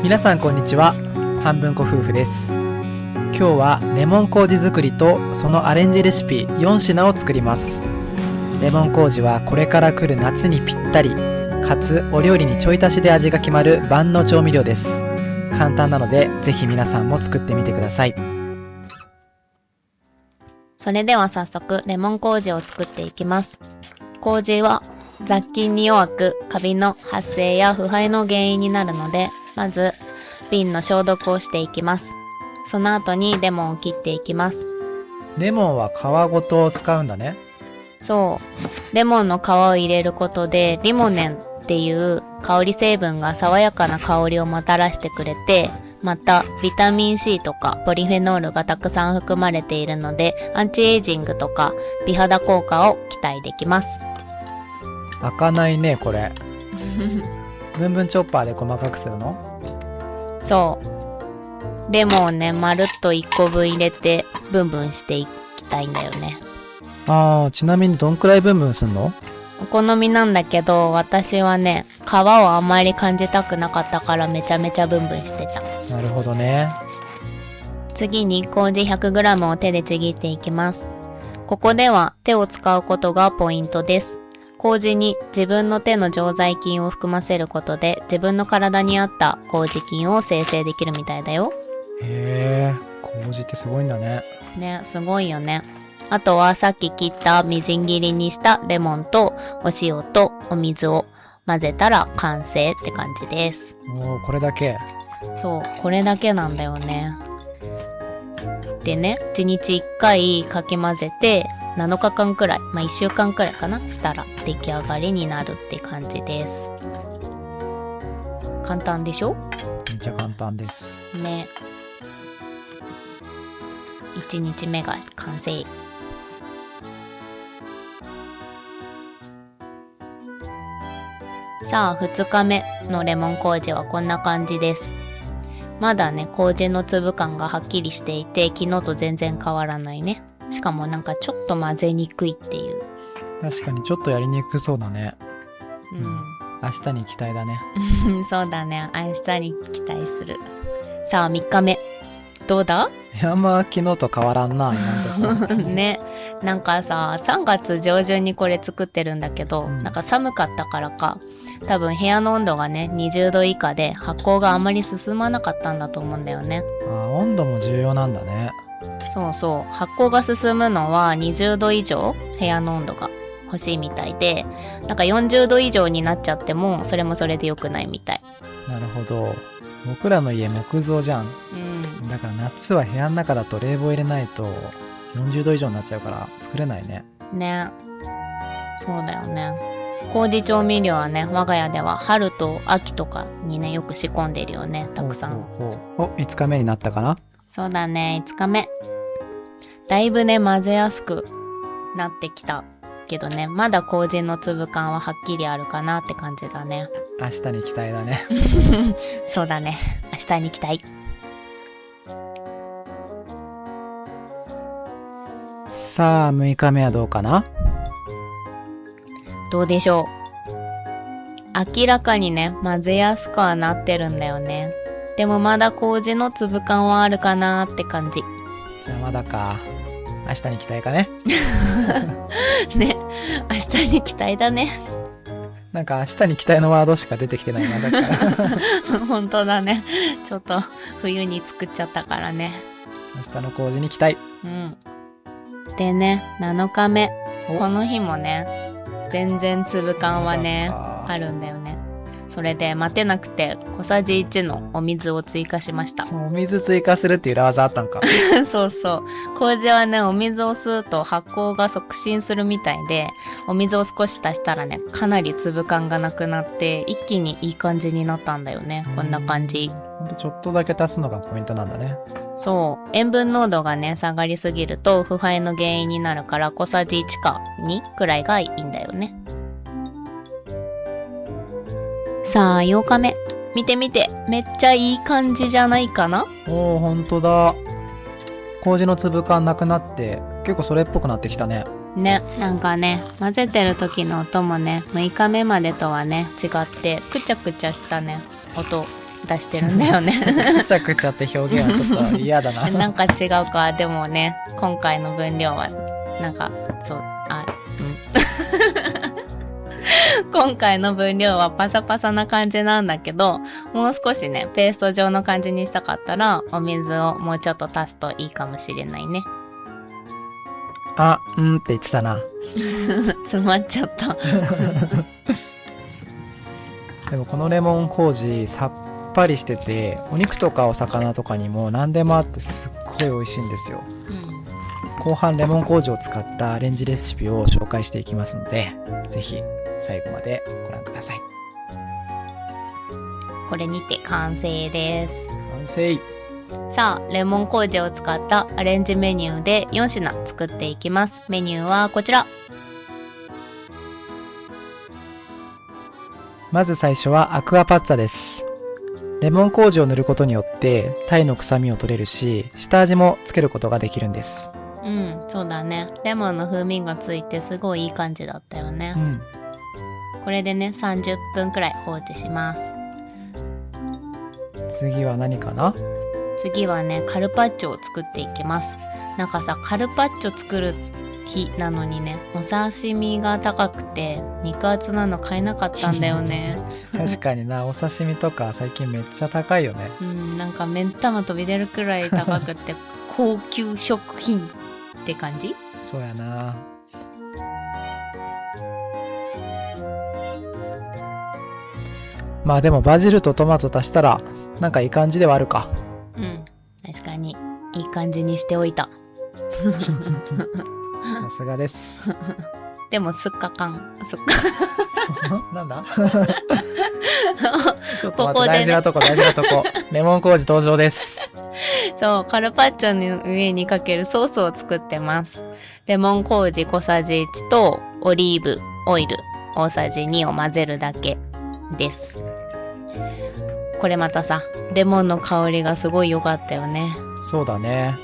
皆さんこんにちは。半分子夫婦です。今日はレモン麹作りとそのアレンジレシピ4品を作ります。レモン麹はこれから来る夏にぴったり、かつお料理にちょい足しで味が決まる万能調味料です。簡単なのでぜひ皆さんも作ってみてください。それでは早速レモン麹を作っていきます。麹は雑菌に弱くカビの発生や腐敗の原因になるので、まず瓶の消毒をしていきます。その後にレモンを切っていきます。レモンは皮ごと使うんだね。そう、レモンの皮を入れることでリモネンっていう香り成分が爽やかな香りをもたらしてくれて、またビタミン C とかポリフェノールがたくさん含まれているので、アンチエイジングとか美肌効果を期待できます。開かないねこれ。ブンブンチョッパーで細かくするの？そう、レモンをねまるっと1個分入れてブンブンしていきたいんだよね。ちなみにどんくらいブンブンすんの？お好みなんだけど、私はね皮をあまり感じたくなかったからめちゃめちゃブンブンしてた。なるほどね。次に麹 100g を手でちぎっていきます。ここでは手を使うことがポイントです。麹に自分の手の常在菌を含ませることで自分の体に合った麹菌を生成できるみたいだよ。へえ、麹ってすごいんだね。ね、すごいよね。あとはさっき切ったみじん切りにしたレモンとお塩とお水を混ぜたら完成って感じです。これだけ？そう、これだけなんだよね。でね、1日1回かき混ぜて7日間くらい、1週間くらいかなしたら出来上がりになるって感じです。簡単でしょ？めっちゃ簡単ですね。1日目が完成。さあ2日目のレモン麹はこんな感じです。まだね麹の粒感がはっきりしていて、昨日と全然変わらないね。しかもなんかちょっと混ぜにくいっていう。確かにちょっとやりにくそうだね。明日に期待だね。そうだね、明日に期待する。さあ3日目どうだ？いや昨日と変わらんな今のとこね、なんかさ3月上旬にこれ作ってるんだけど、なんか寒かったからか多分部屋の温度がね20度以下で発酵があまり進まなかったんだと思うんだよね。温度も重要なんだね。そうそう、発酵が進むのは20度以上部屋の温度が欲しいみたいで、なんか40度以上になっちゃってもそれもそれで良くないみたい。なるほど。僕らの家木造じゃん。だから夏は部屋の中だと冷房入れないと40度以上になっちゃうから作れないね。ね、そうだよね。麹調味料はね我が家では春と秋とかにねよく仕込んでるよね、たくさん。5日目になったかな？そうだね、5日目。だいぶね混ぜやすくなってきたけどね、まだ麹の粒感ははっきりあるかなって感じだね。明日に期待だね。そうだね、明日に期待。さあ6日目はどうかな？どうでしょう。明らかにね混ぜやすくはなってるんだよね。でもまだ麹の粒感はあるかなって感じ。じゃあまだか。明日に期待かね。ね、明日に期待だね。なんか明日に期待のワードしか出てきてないな、だから本当だね、ちょっと冬に作っちゃったからね。明日の麹に期待。でね、7日目この日もね全然粒感はねあるんだよね。それで待てなくて小さじ1のお水を追加しました。お水追加するっていう裏技あったんか。そうそう、麹はねお水を吸うと発酵が促進するみたいで、お水を少し足したらねかなり粒感がなくなって一気にいい感じになったんだよね。こんな感じ。ほんとちょっとだけ足すのがポイントなんだね。そう、塩分濃度がね下がりすぎると腐敗の原因になるから小さじ1か2くらいがいいんだよね。さあ8日目見てみて、めっちゃいい感じじゃないかな。ほんとだ。麹の粒感なくなって結構それっぽくなってきたね。ね、なんかね混ぜてる時の音もね6日目までとはね違ってくちゃくちゃしたね音出してるんだよね。くちゃくちゃって表現はちょっと嫌だな。なんか違うか。でもね、今回の分量はなんか今回の分量はパサパサな感じなんだけど、もう少しねペースト状の感じにしたかったらお水をもうちょっと足すといいかもしれないね。って言ってたな。詰まっちゃった。でもこのレモン麹さっぱりしてて、お肉とかお魚とかにも何でもあってすっごい美味しいんですよ。後半レモン麹を使ったアレンジレシピを紹介していきますので、ぜひ最後までご覧ください。これにて完成です。完成。さあレモン麹を使ったアレンジメニューで4品作っていきます。メニューはこちら。まず最初はアクアパッツァです。レモン麹を塗ることによって鯛の臭みを取れるし、下味もつけることができるんです。そうだね。レモンの風味がついてすごいいい感じだったよね。これでね30分くらい放置します。次は何かな？次はねカルパッチョを作っていきます。なんかさ、カルパッチョ作る日なのにね、お刺身が高くて肉厚なの買えなかったんだよね。確かにな、お刺身とか最近めっちゃ高いよね。なんか目ん玉飛び出るくらい高くて高級食品って感じ。そうやな。まあでもバジルとトマト足したらなんかいい感じではあるか。確かにいい感じにしておいた。さすがです。でもすっかかんなんだちょっと待って、大事なとこレモン麹登場です。そう、カルパッチョの上にかけるソースを作ってます。レモン麹小さじ1とオリーブオイル大さじ2を混ぜるだけです。これまたさ、レモンの香りがすごい良かったよね。そうだね。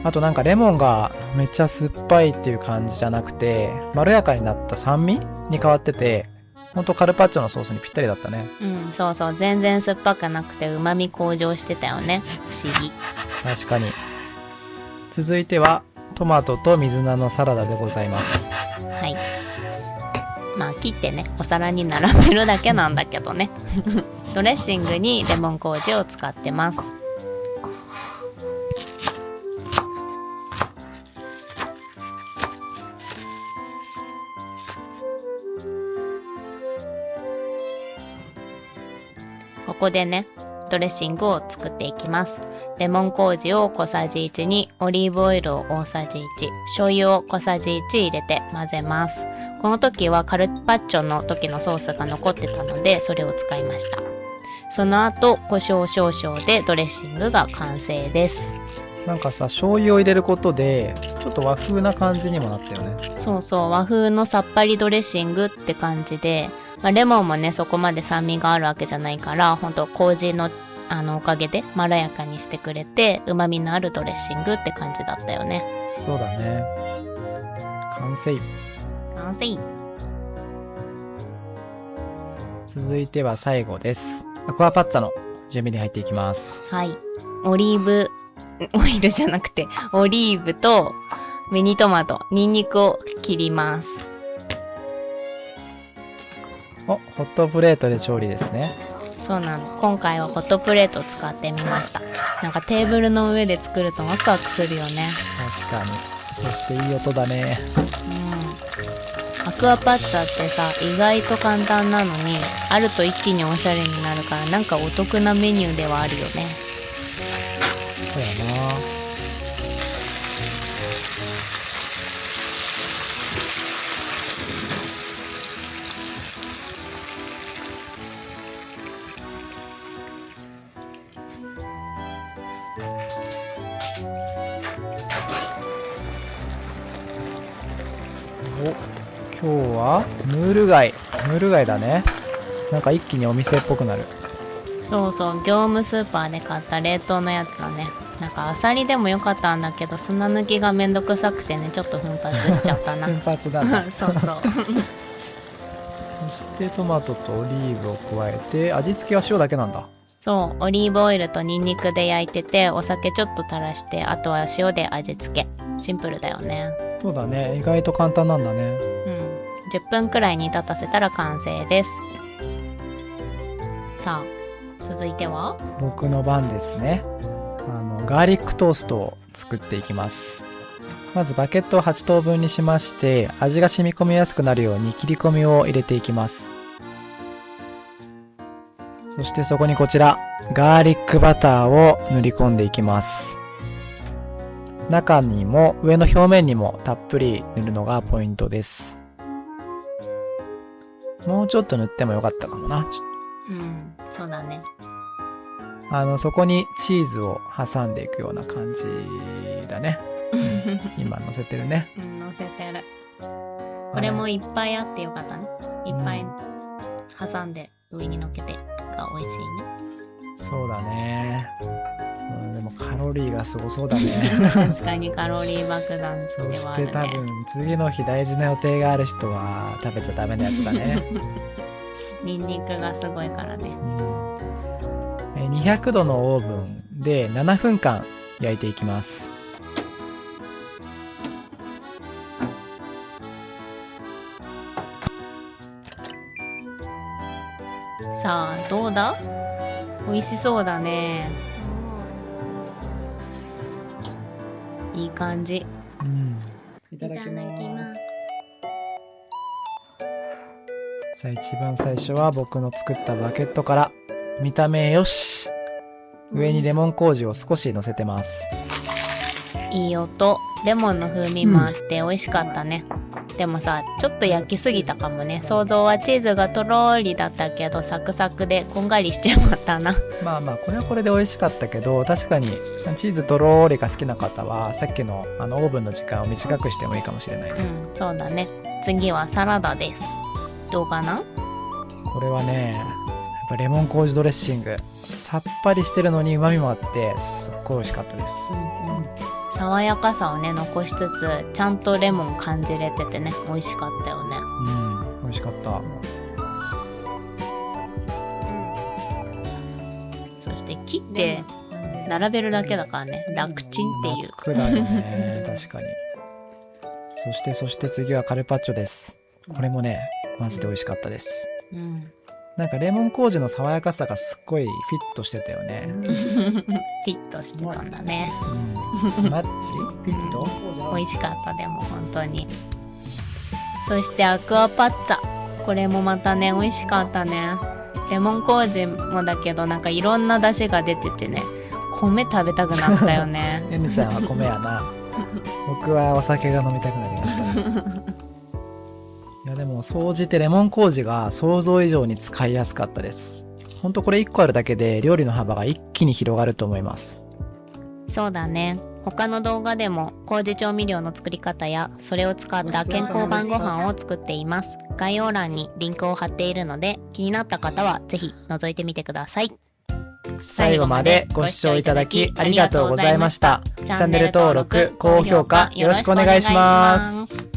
あとなんかレモンがめっちゃ酸っぱいっていう感じじゃなくて、まろやかになった酸味に変わってて、ほんとカルパッチョのソースにぴったりだったね。そうそう、全然酸っぱくなくて旨味向上してたよね。不思議。確かに。続いてはトマトと水菜のサラダでございます。はい。まあ切ってねお皿に並べるだけなんだけどね。ドレッシングにレモン麹を使ってます。ここでねドレッシングを作っていきます。レモン麹を小さじ1にオリーブオイルを大さじ1、醤油を小さじ1入れて混ぜます。この時はカルパッチョの時のソースが残ってたのでそれを使いました。その後胡椒少々でドレッシングが完成です。なんかさ、醤油を入れることでちょっと和風な感じにもなったよね。そうそう、和風のさっぱりドレッシングって感じで、レモンもねそこまで酸味があるわけじゃないから、ほんと麹のおかげでまろやかにしてくれて旨味のあるドレッシングって感じだったよね。そうだね。完成。完成。続いては最後です。アクアパッツァの準備に入っていきます。はい。オリーブオイルじゃなくてオリーブとミニトマト、ニンニクを切ります。ホットプレートで調理ですね。そうなの。今回はホットプレートを使ってみました。なんかテーブルの上で作るとワクワクするよね。確かに。そしていい音だね。アクアパッツァってさ意外と簡単なのにあると一気におしゃれになるから、なんかお得なメニューではあるよね。そうやな。今日はムール貝だね。なんか一気にお店っぽくなる。そうそう、業務スーパーで買った冷凍のやつだね。なんかアサリでもよかったんだけど砂抜きがめんどくさくてねちょっと奮発しちゃったな。奮発だね。そうそう。そしてトマトとオリーブを加えて、味付けは塩だけなんだ。そうオリーブオイルとニンニクで焼いてて、お酒ちょっと垂らして、あとは塩で味付け。シンプルだよね。そうだね、意外と簡単なんだね。10分くらい煮立たせたら完成です。さあ続いては僕の番ですね。ガーリックトーストを作っていきます。まずバケットを8等分にしまして、味が染み込みやすくなるように切り込みを入れていきます。そしてそこにこちらガーリックバターを塗り込んでいきます。中にも上の表面にもたっぷり塗るのがポイントです。もうちょっと塗ってもよかったかもな。そうだね。そこにチーズを挟んでいくような感じだね。今乗せてるね。乗せてる。これもいっぱいあってよかったね。いっぱい挟んで上に乗っけてが美味しいね。そうだね。でもカロリーがすごそうだね。確かにカロリー爆弾ではあるね。そして多分次の日大事な予定がある人は食べちゃダメなやつだね。ニンニクがすごいからね。200度のオーブンで7分間焼いていきます。さあどうだ？美味しそうだね。いい感じ。いただきます。さあ一番最初は僕の作ったバケットから。見た目よし。上にレモン麹を少し乗せてます。いい音。レモンの風味もあって美味しかったね。でもさ、ちょっと焼きすぎたかもね。想像はチーズがとろーりだったけど、サクサクでこんがりしちゃったな。まあこれはこれで美味しかったけど、確かにチーズとろーりが好きな方はさっきのオーブンの時間を短くしてもいいかもしれないね。そうだね。次はサラダです。どうかな？これはね、やっぱレモン麹ドレッシング、さっぱりしてるのに旨味もあってすっごい美味しかったです。爽やかさをね残しつつ、ちゃんとレモン感じれててね、美味しかったよね。美味しかった。そして切って並べるだけだからね、楽ちんっていう。楽だよね。確かに。そして次はカルパッチョです。これもねマジで美味しかったです。なんかレモン麹の爽やかさがすっごいフィットしてたよね。フィットしてたんだね。マッチフィット美味しかった。でも本当に。そしてアクアパッツァ、これもまたね美味しかったね。レモン麹もだけど、なんかいろんな出汁が出ててね、米食べたくなったよね。エネちゃんは米やな。僕はお酒が飲みたくなりました。いやでも総じてレモン麹が想像以上に使いやすかったです。ほんとこれ1個あるだけで料理の幅が一気に広がると思います。そうだね。他の動画でも麹調味料の作り方やそれを使った健康晩ご飯を作っています。概要欄にリンクを貼っているので、気になった方はぜひ覗いてみてください。最後までご視聴いただきありがとうございました。チャンネル登録、高評価よろしくお願いします。